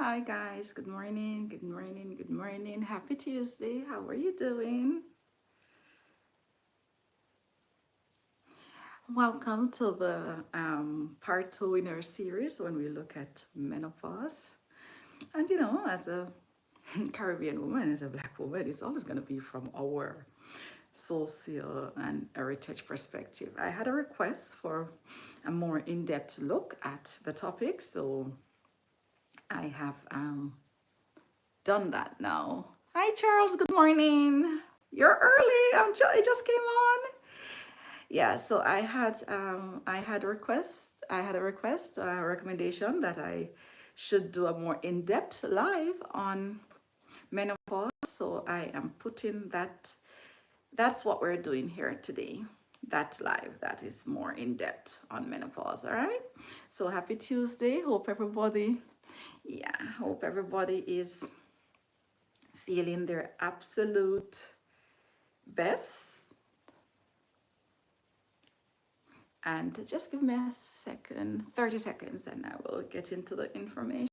Hi guys, good morning, good morning, good morning. Happy Tuesday. How are you doing? Welcome to the part two in our series when we look at menopause. And as a Caribbean woman, as a Black woman, it's always going to be from our social and heritage perspective. I had a request for a more in-depth look at the topic, so I have done that now. Hi Charles, good morning. You're early. I just came on. Yeah, so I had a recommendation that I should do a more in-depth live on menopause. So I am putting that's what we're doing here today. That live that is more in-depth on menopause, all right? So happy Tuesday. Hope everybody is feeling their absolute best. And just give me a second, 30 seconds, and I will get into the information.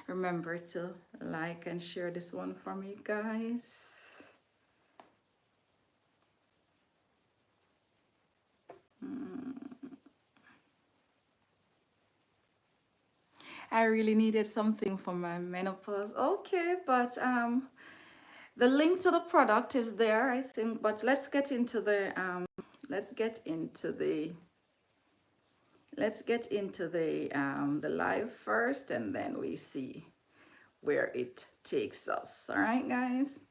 Remember to like and share this one for me, guys. I really needed something for my menopause. Okay, but the link to the product is there, I think. But let's get into the live first, and then we see where it takes us. All right, guys.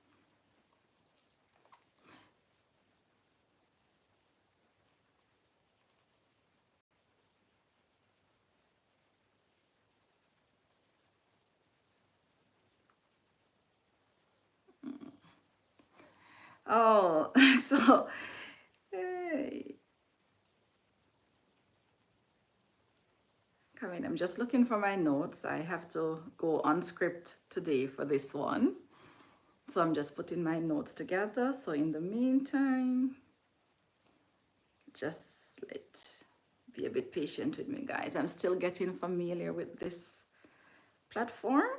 Oh, so hey, come in. I'm just looking for my notes. I have to go on script today for this one. So I'm just putting my notes together. So in the meantime, just be a bit patient with me, guys. I'm still getting familiar with this platform.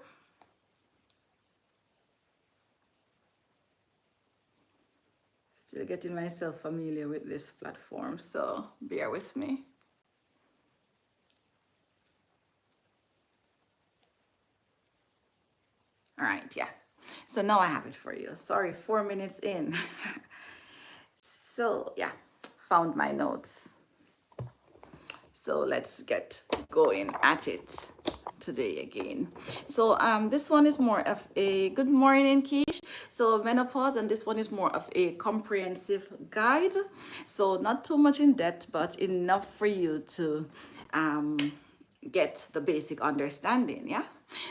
Still getting myself familiar with this platform. So bear with me. All right, yeah. So now I have it for you. Sorry, 4 minutes in. So yeah, found my notes. So let's get going at it today again. So this one is more of a good morning, Keish. So menopause, and this one is more of a comprehensive guide. So not too much in depth, but enough for you to get the basic understanding. Yeah.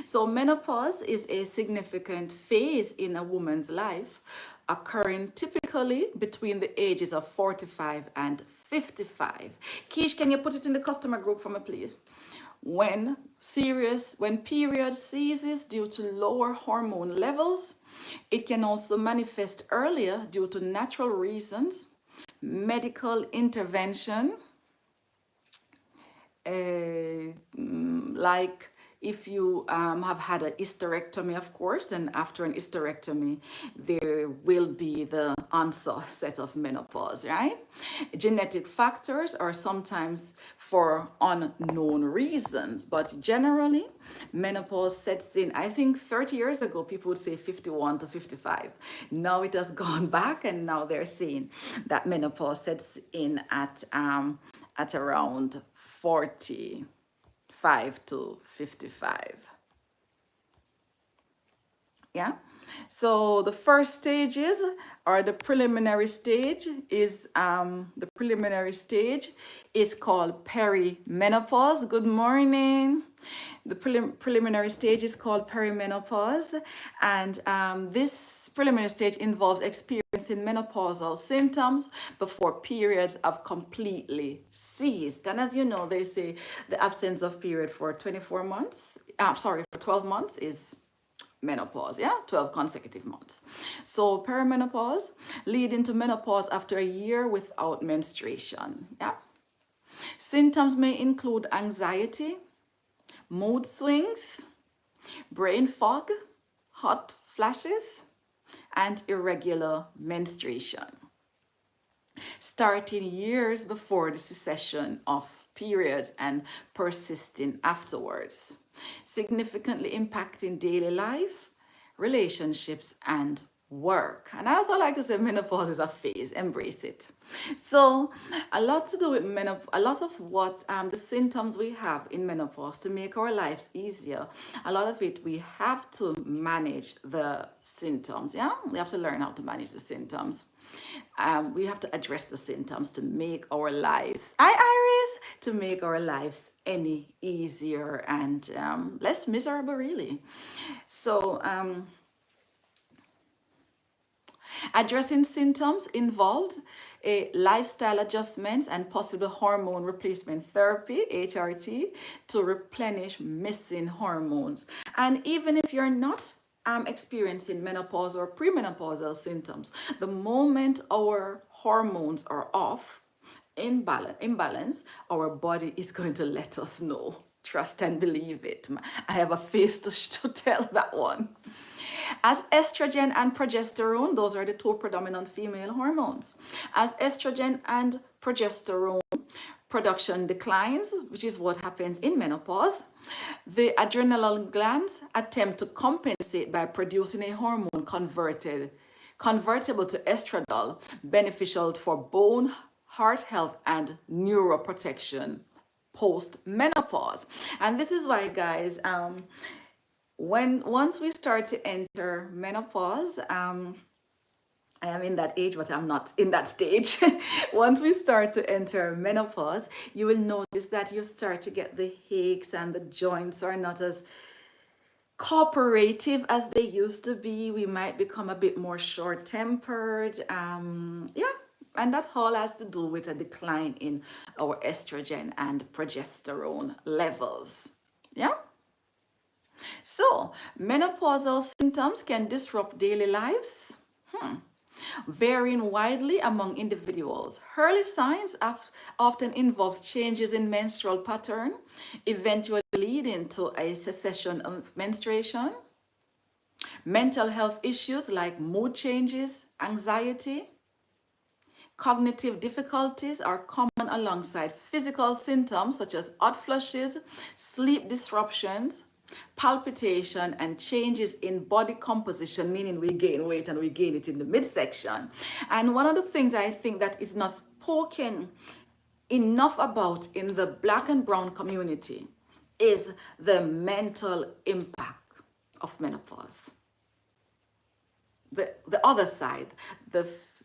So menopause is a significant phase in a woman's life, occurring typically between the ages of 45 and 55. Keish, can you put it in the customer group for me, please? When period ceases due to lower hormone levels, it can also manifest earlier due to natural reasons, medical intervention, like if you have had a hysterectomy, of course, then after an hysterectomy, there will be the onset of menopause, right? Genetic factors are sometimes for unknown reasons, but generally, menopause sets in. I think 30 years ago, people would say 51 to 55. Now it has gone back, and now they're saying that menopause sets in at around 45 to 55. Yeah. So the first stages, or the preliminary stage is called perimenopause. Good morning. The preliminary stage is called perimenopause, and this preliminary stage involves experiencing menopausal symptoms before periods have completely ceased. And as you know, they say the absence of period for 24 months, for 12 months is menopause, yeah, 12 consecutive months. So perimenopause, leading to menopause after a year without menstruation, yeah. Symptoms may include anxiety, mood swings, brain fog, hot flashes, and irregular menstruation, starting years before the cessation of periods and persisting afterwards, significantly impacting daily life, relationships, and work. And I also like to say menopause is a phase, embrace it. So a lot to do with menopause, a lot of what the symptoms we have in menopause to make our lives easier, a lot of it we have to manage the symptoms. Yeah, we have to learn how to manage the symptoms. We have to address the symptoms to make our lives, Iris, to make our lives any easier and less miserable, really. So addressing symptoms involved a lifestyle adjustments and possible hormone replacement therapy, HRT, to replenish missing hormones. And even if you're not experiencing menopause or premenopausal symptoms, the moment our hormones are off, imbalance, our body is going to let us know. Trust and believe it. I have a face to tell that one. As estrogen and progesterone, those are the two predominant female hormones. As estrogen and progesterone production declines, which is what happens in menopause, the adrenal glands attempt to compensate by producing a hormone convertible to estradiol, beneficial for bone, heart health, and neuroprotection post menopause. And this is why, guys, once we start to enter menopause, I am in that age, but I'm not in that stage. Once we start to enter menopause, you will notice that you start to get the aches and the joints are not as cooperative as they used to be. We might become a bit more short-tempered. Yeah, and that all has to do with a decline in our estrogen and progesterone levels. Yeah. So, menopausal symptoms can disrupt daily lives, varying widely among individuals. Early signs often involves changes in menstrual pattern, eventually leading to a cessation of menstruation. Mental health issues like mood changes, anxiety, cognitive difficulties are common alongside physical symptoms such as hot flushes, sleep disruptions, palpitation, and changes in body composition, meaning we gain weight and we gain it in the midsection. And one of the things I think that is not spoken enough about in the Black and brown community is the mental impact of menopause. The other side,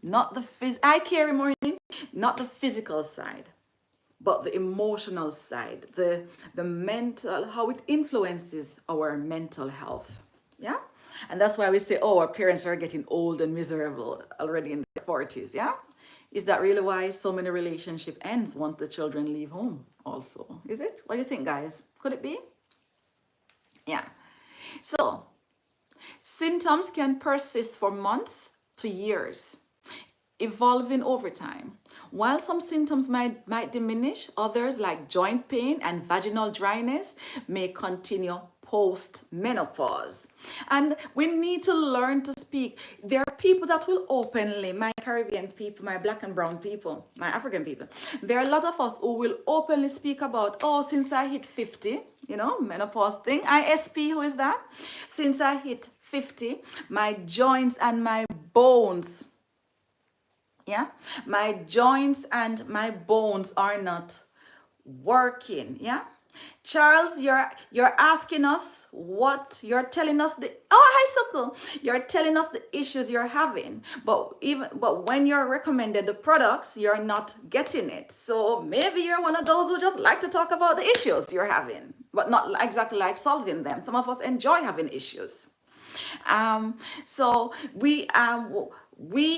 not the I carry morning, not the physical side, but the emotional side, the mental, how it influences our mental health. Yeah. And that's why we say, oh, our parents are getting old and miserable already in their 40s. Yeah. Is that really why so many relationship ends once the children leave home also? Is it? What do you think, guys? Could it be? Yeah. So symptoms can persist for months to years, evolving over time. While some symptoms might diminish, others like joint pain and vaginal dryness may continue post-menopause. And we need to learn to speak. There are people that will openly, my Caribbean people, my Black and brown people, my African people, there are a lot of us who will openly speak about, oh, since I hit 50, menopause thing, ISP, who is that? Since I hit 50, my joints and my bones, my joints and my bones are not working. Charles, you're asking us what you're telling us hi Suku, you're telling us the issues you're having, but when you're recommended the products, you're not getting it. So maybe you're one of those who just like to talk about the issues you're having, but not exactly like solving them. Some of us enjoy having issues. So we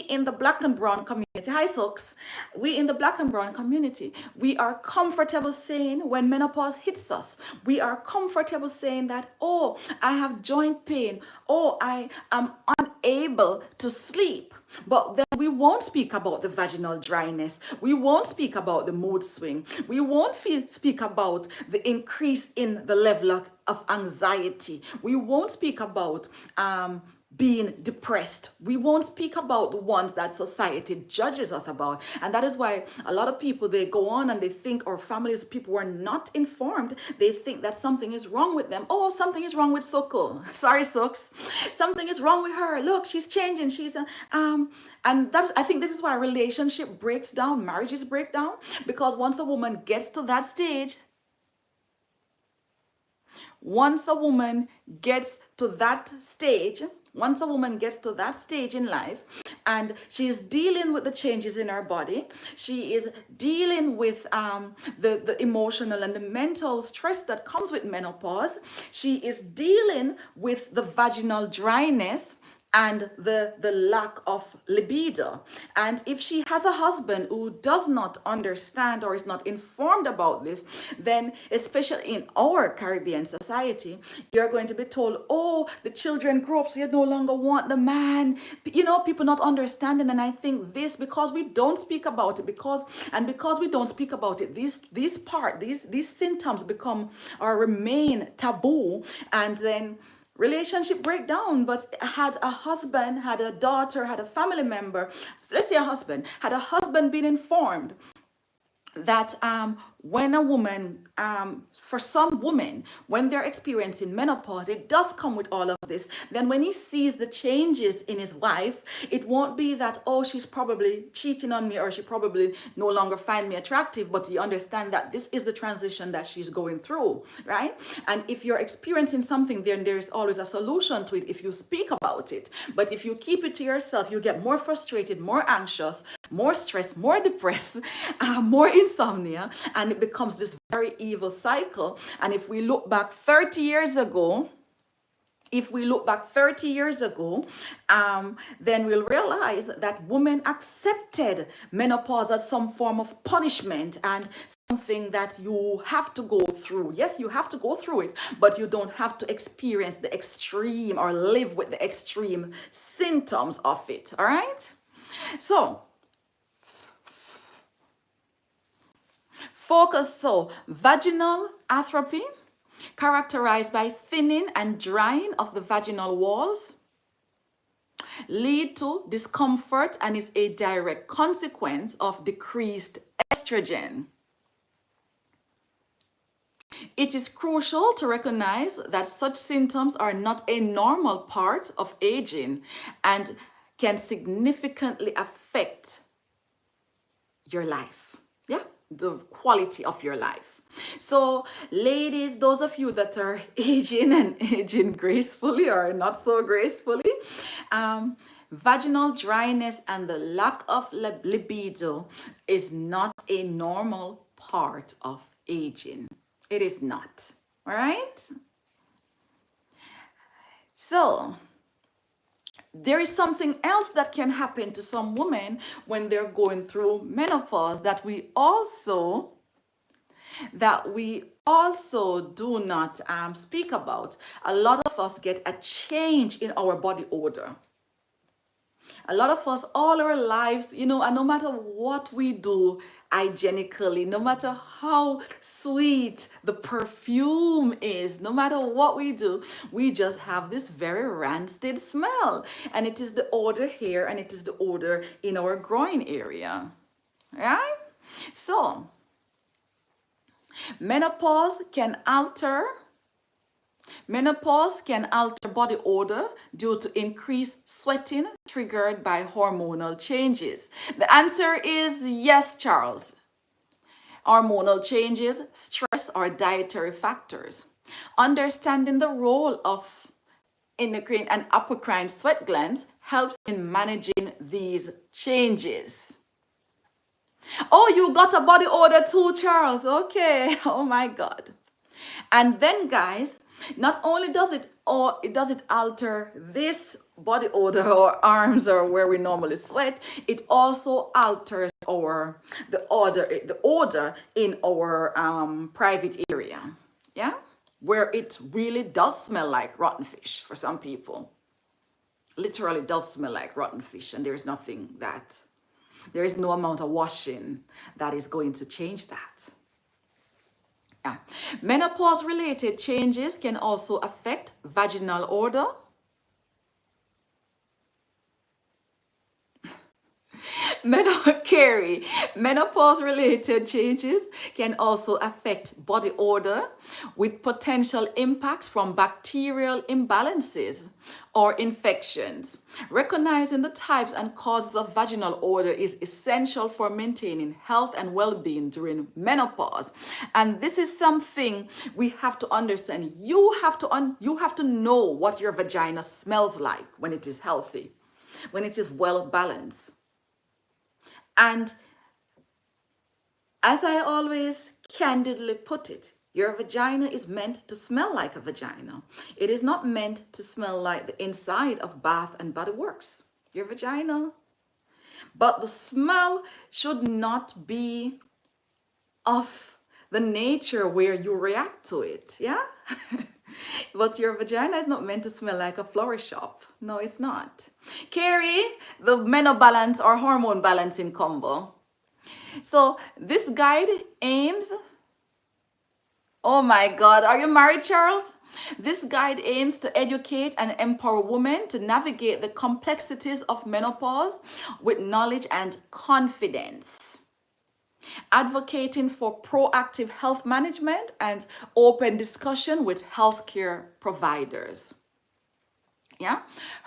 in the Black and brown community community, hi Socks, we in the black and brown community, we are comfortable saying when menopause hits us, we are comfortable saying that, oh, I have joint pain, oh, I am unable to sleep. But then we won't speak about the vaginal dryness. We won't speak about the mood swing. We won't speak about the increase in the level of anxiety. We won't speak about being depressed. We won't speak about the ones that society judges us about. And that is why a lot of people, they go on and they think, or families, people who are not informed, they think that something is wrong with them. Oh, something is wrong with Soko. Sorry, Socks. Something is wrong with her. Look, she's changing. And that, I think this is why relationship breaks down, marriages break down, because once a woman gets to that stage, once a woman gets to that stage, once a woman gets to that stage in life and she is dealing with the changes in her body, she is dealing with the emotional and the mental stress that comes with menopause, she is dealing with the vaginal dryness and the lack of libido. And if she has a husband who does not understand or is not informed about this, then especially in our Caribbean society, you're going to be told, oh, the children grow up, so you no longer want the man. You know, people not understanding. And I think this, because we don't speak about it, because we don't speak about it, these symptoms become or remain taboo, and then relationship breakdown. But had a husband, had a daughter, had a family member, let's say a husband, had a husband been informed that when a woman, for some women, when they're experiencing menopause, it does come with all of this. Then when he sees the changes in his wife, it won't be that, oh, she's probably cheating on me or she probably no longer find me attractive, but you understand that this is the transition that she's going through, right? And if you're experiencing something, then there's always a solution to it if you speak about it. But if you keep it to yourself, you get more frustrated, more anxious, more stressed, more depressed, more insomnia, and it becomes this very evil cycle. And if we look back 30 years ago, then we'll realize that women accepted menopause as some form of punishment and something that you have to go through. Yes, you have to go through it, but you don't have to experience the extreme or live with the extreme symptoms of it. All right? So, vaginal atrophy, characterized by thinning and drying of the vaginal walls, lead to discomfort and is a direct consequence of decreased estrogen. It is crucial to recognize that such symptoms are not a normal part of aging and can significantly affect your life. Yeah, the quality of your life. So ladies, those of you that are aging and aging gracefully or not so gracefully, vaginal dryness and the lack of libido is not a normal part of aging. It is not. All right? So there is something else that can happen to some women when they're going through menopause that we also do not speak about. A lot of us get a change in our body odor. A lot of us, all our lives, and no matter what we do hygienically, no matter how sweet the perfume is, no matter what we do, we just have this very rancid smell. And it is the odor here and it is the odor in our groin area. Right? So, menopause can alter body odor due to increased sweating triggered by hormonal changes. The answer is yes, Charles. Hormonal changes, stress, or dietary factors. Understanding the role of endocrine and apocrine sweat glands helps in managing these changes. Oh, you got a body odor too, Charles. Okay. Oh my God. And then, guys, Not only does it, or it does it alter this body odor or arms or where we normally sweat, it also alters our the odor in our private area. Yeah, where it really does smell like rotten fish for some people. Literally does smell like rotten fish, and there is no amount of washing that is going to change that. Yeah. Menopause related changes can also affect vaginal odor. Carrie, menopause related changes can also affect body odor with potential impacts from bacterial imbalances or infections. Recognizing the types and causes of vaginal odor is essential for maintaining health and well-being during menopause. And this is something we have to understand. You have to know what your vagina smells like when it is healthy, when it is well balanced. And as I always candidly put it, your vagina is meant to smell like a vagina. It is not meant to smell like the inside of Bath and Body Works. Your vagina. But the smell should not be of the nature where you react to it. Yeah? But your vagina is not meant to smell like a flower shop. No, it's not. Carrie, the menobalance or hormone balancing combo. So this guide aims, oh my God, are you married, Charles? This guide aims to educate and empower women to navigate the complexities of menopause with knowledge and confidence, advocating for proactive health management and open discussion with healthcare providers. Yeah,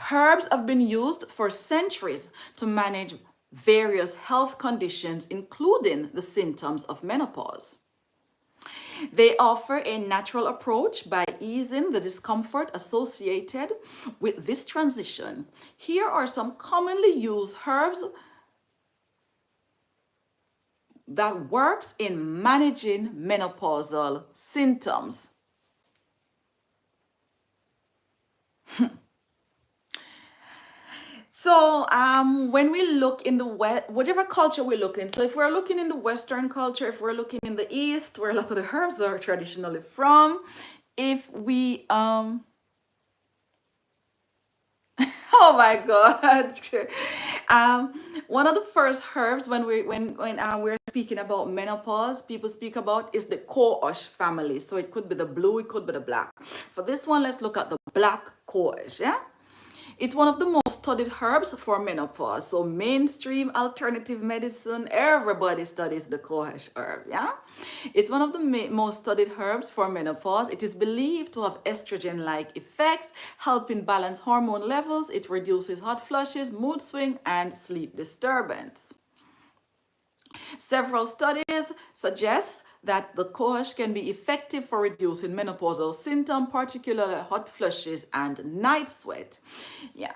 herbs have been used for centuries to manage various health conditions, including the symptoms of menopause. They offer a natural approach by easing the discomfort associated with this transition. Here are some commonly used herbs that works in managing menopausal symptoms. So when we look in the West, whatever culture we look in, so if we're looking in the Western culture, if we're looking in the East, where a lot of the herbs are traditionally from, if we oh my God. One of the first herbs when we're speaking about menopause, people speak about is the cohosh family. So it could be the blue, it could be the black. For this one, let's look at the black cohosh. Yeah. It's one of the most studied herbs for menopause. So mainstream alternative medicine, everybody studies the cohosh herb, yeah? It's one of the most studied herbs for menopause. It is believed to have estrogen-like effects, helping balance hormone levels. It reduces hot flushes, mood swing, and sleep disturbance. Several studies suggest that the cohosh can be effective for reducing menopausal symptoms, particularly hot flushes and night sweat. Yeah.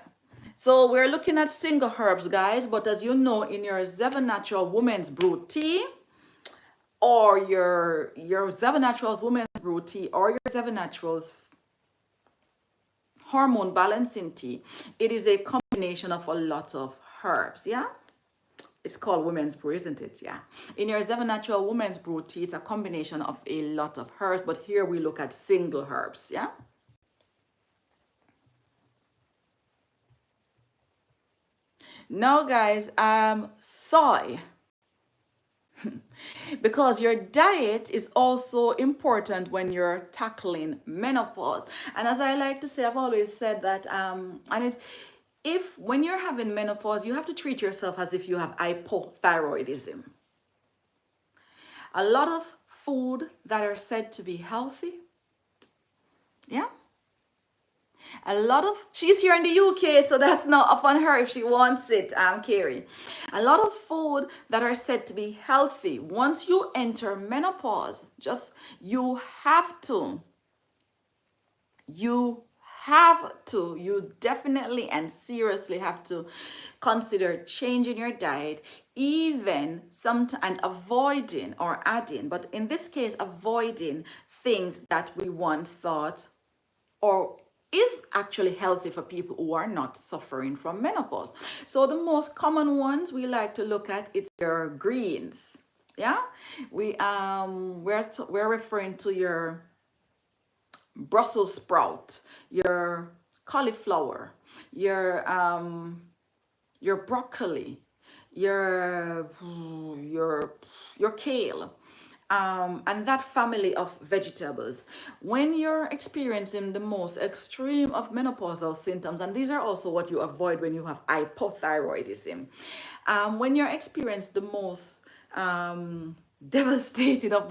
So we're looking at single herbs, guys, but as you know, in your Zeva Natural Women's Brew Tea, or your Zeva Naturals Women's Brew Tea, or your Zeva Naturals Hormone Balancing Tea, it is a combination of a lot of herbs, yeah? It's called Women's Brew, isn't it? Yeah. In your Zeva Natural Women's Brew Tea, it's a combination of a lot of herbs, but here we look at single herbs, yeah? Now, guys, soy. Because your diet is also important when you're tackling menopause. And as I like to say, I've always said that, and it's, if when you're having menopause, you have to treat yourself as if you have hypothyroidism. A lot of food that are said to be healthy, yeah. A lot of, she's here in the UK, so that's not up on her if she wants it, Carrie. A lot of food that are said to be healthy, once you enter menopause, you have to, you definitely and seriously have to consider changing your diet, even and avoiding or adding, but in this case, avoiding things that we once thought or is actually healthy for people who are not suffering from menopause. So the most common ones we like to look at is your greens. Yeah, we're referring to your Brussels sprout, your cauliflower, your broccoli, your your your kale, and that family of vegetables. When you're experiencing the most extreme of menopausal symptoms, and these are also what you avoid when you have hypothyroidism, when you're experiencing the most devastated of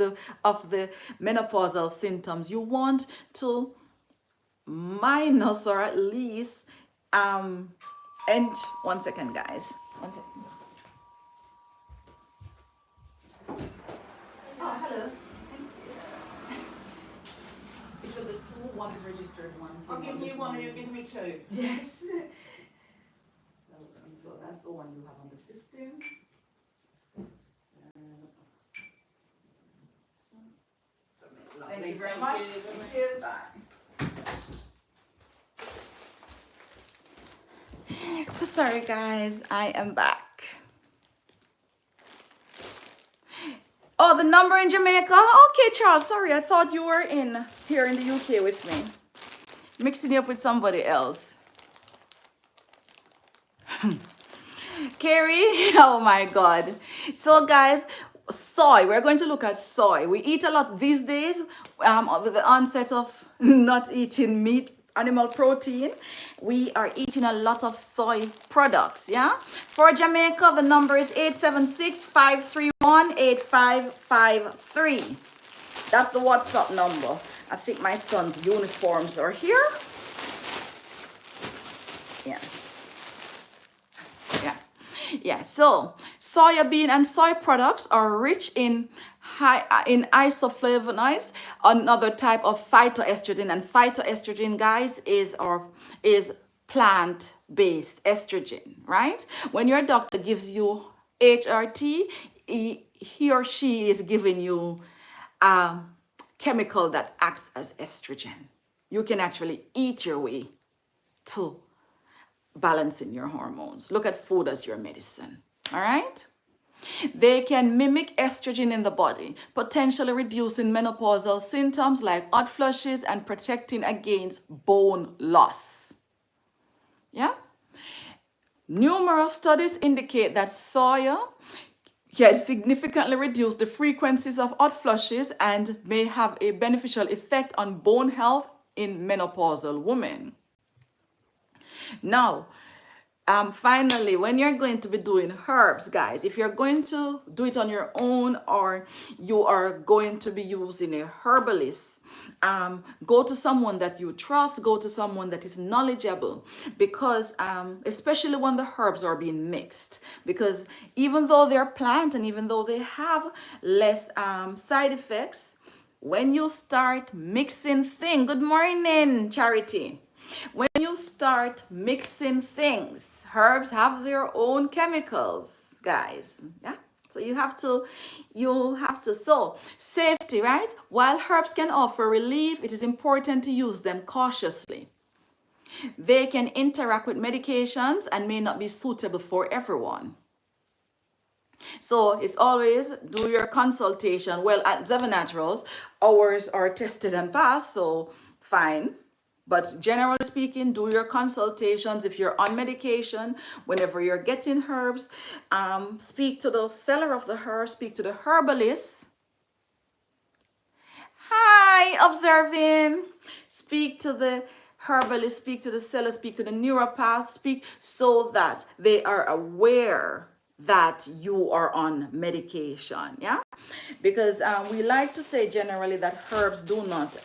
the menopausal symptoms, you want to minus or at least and 1 second, guys. 1 second. Oh, hello. It should be two. One is registered, one. I'll give you one and you give me two. Yes. So that's the one you have on the system. Thank you very much. Thank you. Bye. So sorry, guys. I am back. Oh, the number in Jamaica? Okay, Charles. Sorry, I thought you were here in the UK with me. Mixing you up with somebody else. Carrie, oh my God. So guys, soy, we're going to look at soy. We eat a lot these days with the onset of not eating meat, animal protein. We are eating a lot of soy products, yeah? For Jamaica, the number is 876-531-8553. That's the WhatsApp number. I think my son's uniforms are here. Yeah. Yeah, so soya bean and soy products are rich in isoflavonoids, another type of phytoestrogen, and phytoestrogen, guys, is plant-based estrogen, right? When your doctor gives you HRT, he or she is giving you a chemical that acts as estrogen. You can actually eat your way to balancing your hormones. Look at food as your medicine. All right? They can mimic estrogen in the body, potentially reducing menopausal symptoms like hot flushes and protecting against bone loss. Yeah? Numerous studies indicate that soya can significantly reduce the frequencies of hot flushes and may have a beneficial effect on bone health in menopausal women. Now, finally, when you're going to be doing herbs, guys, if you're going to do it on your own or you are going to be using a herbalist, go to someone that you trust, go to someone that is knowledgeable, because especially when the herbs are being mixed, because even though they're plant and even though they have less side effects, when you start mixing things, good morning, Charity. When you start mixing things, herbs have their own chemicals, guys. Yeah. So you have to, so safety, right? While herbs can offer relief, it is important to use them cautiously. They can interact with medications and may not be suitable for everyone. So it's always do your consultation. Well, at Zeva Naturals, ours are tested and passed, so fine. But generally speaking, do your consultations. If you're on medication, whenever you're getting herbs, speak to the seller of the herbs, speak to the herbalist. Hi, observing. Speak to the herbalist, speak to the seller, speak to the neuropath, speak so that they are aware that you are on medication, yeah? Because we like to say generally that herbs do not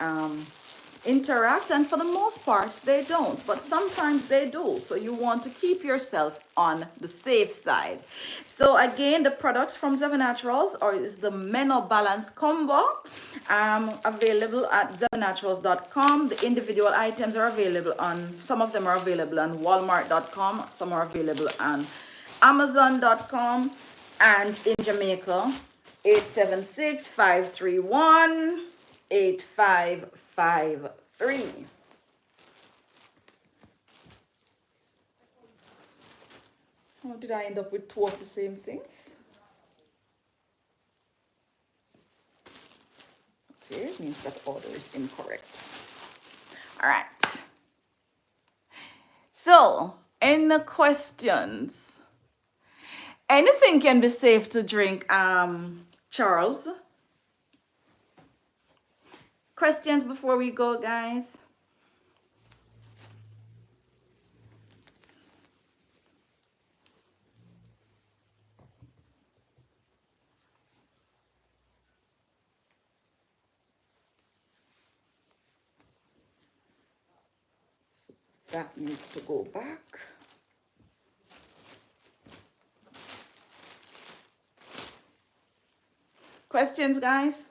interact, and for the most part they don't, but sometimes they do, so you want to keep yourself on the safe side. So again, the products from Zeva Naturals is the Meno Balance Combo, available at zevaнаturals.com. The individual items are available on, some of them are available on walmart.com, some are available on amazon.com, and in Jamaica 876-531-8553. Or did I end up with two of the same things? Okay, it means that order is incorrect. All right. So, in the questions, anything can be safe to drink, Charles. Questions before we go, guys? That needs to go back. Questions, guys?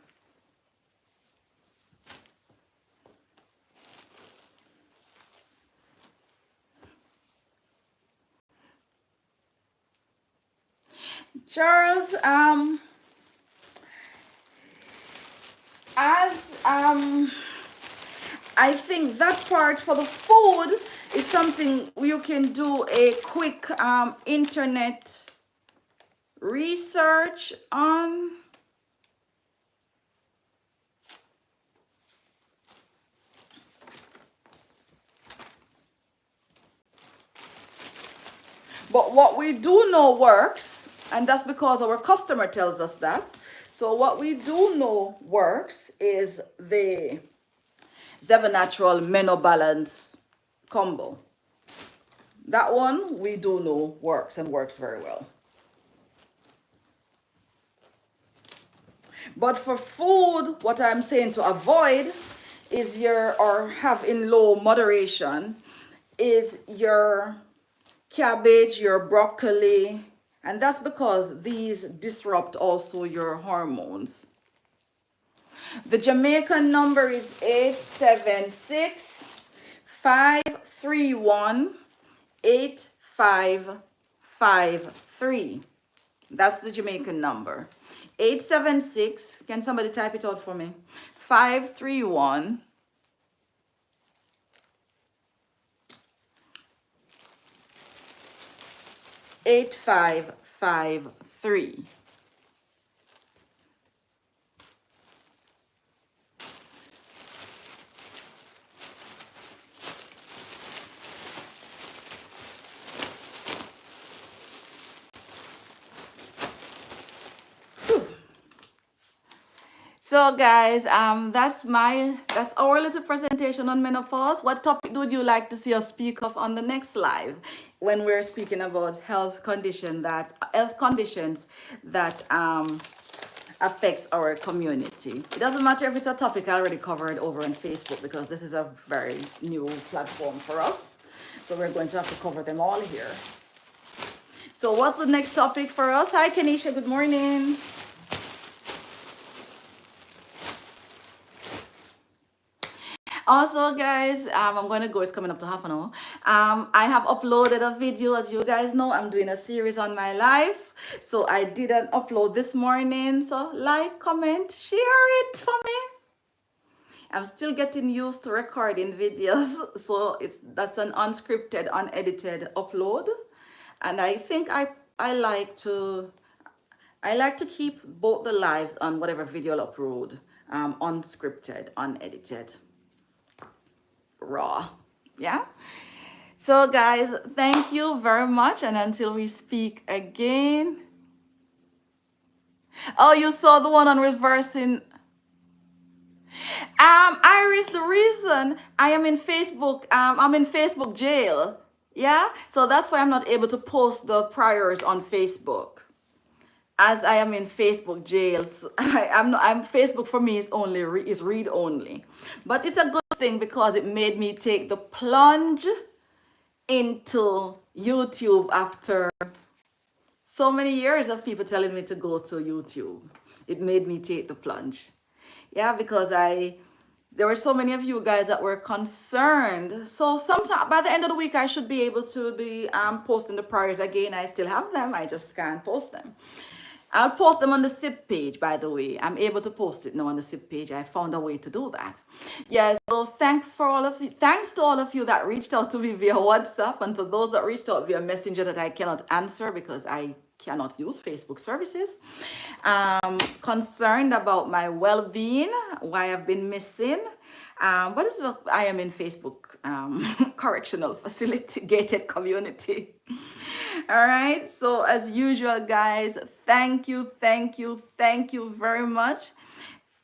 Charles, as I think that part for the food is something you can do a quick internet research on. But what we do know works, and that's because our customer tells us that. So what we do know works is the Zeva Natural Meno Balance combo. That one we do know works and works very well. But for food, what I'm saying to avoid is or have in low moderation is your cabbage, your broccoli, and that's because these disrupt also your hormones. The Jamaican number is 876-531-8553. That's the Jamaican number. 876, can somebody type it out for me? 531 8553. So guys, that's our little presentation on menopause. What topic would you like to see us speak of on the next live when we're speaking about health conditions that affects our community? It doesn't matter if it's a topic I already covered over on Facebook, because this is a very new platform for us. So we're going to have to cover them all here. So what's the next topic for us? Hi Kenisha, good morning. Also, guys, I'm going to go. It's coming up to half an hour. I have uploaded a video. As you guys know, I'm doing a series on my life. So I did an upload this morning. So like, comment, share it for me. I'm still getting used to recording videos. So that's an unscripted, unedited upload. And I think I like to keep both the lives on whatever video I'll upload, unscripted, unedited, raw. Yeah. So guys, thank you very much, and until we speak again. Oh, you saw the one on reversing. Iris, the reason I am in Facebook, I'm in Facebook jail. Yeah, so that's why I'm not able to post the priors on Facebook, as I am in Facebook jails. I'm Facebook for me is read only, but it's a good thing because it made me take the plunge into YouTube after so many years of people telling me to go to YouTube. It made me take the plunge. Yeah, because there were so many of you guys that were concerned. So sometime by the end of the week, I should be able to be posting the prayers again. I still have them. I just can't post them. I'll post them on the SIP page, by the way. I'm able to post it now on the SIP page. I found a way to do that. Yeah, so So thanks to all of you that reached out to me via WhatsApp, and for those that reached out via Messenger that I cannot answer because I cannot use Facebook services. Concerned about my well-being, why I've been missing. But I am in Facebook correctional facility, gated community. All right. So as usual, guys, thank you very much.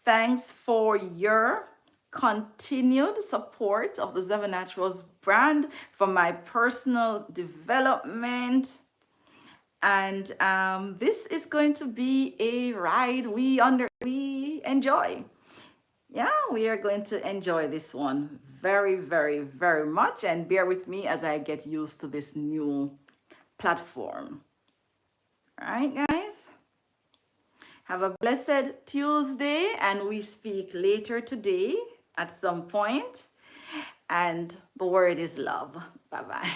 Thanks for your continued support of the Seven Naturals brand for my personal development. And this is going to be a ride we enjoy. Yeah, we are going to enjoy this one very, very, very much. And bear with me as I get used to this new platform. All right, guys. Have a blessed Tuesday, and we speak later today at some point. And the word is love. Bye-bye.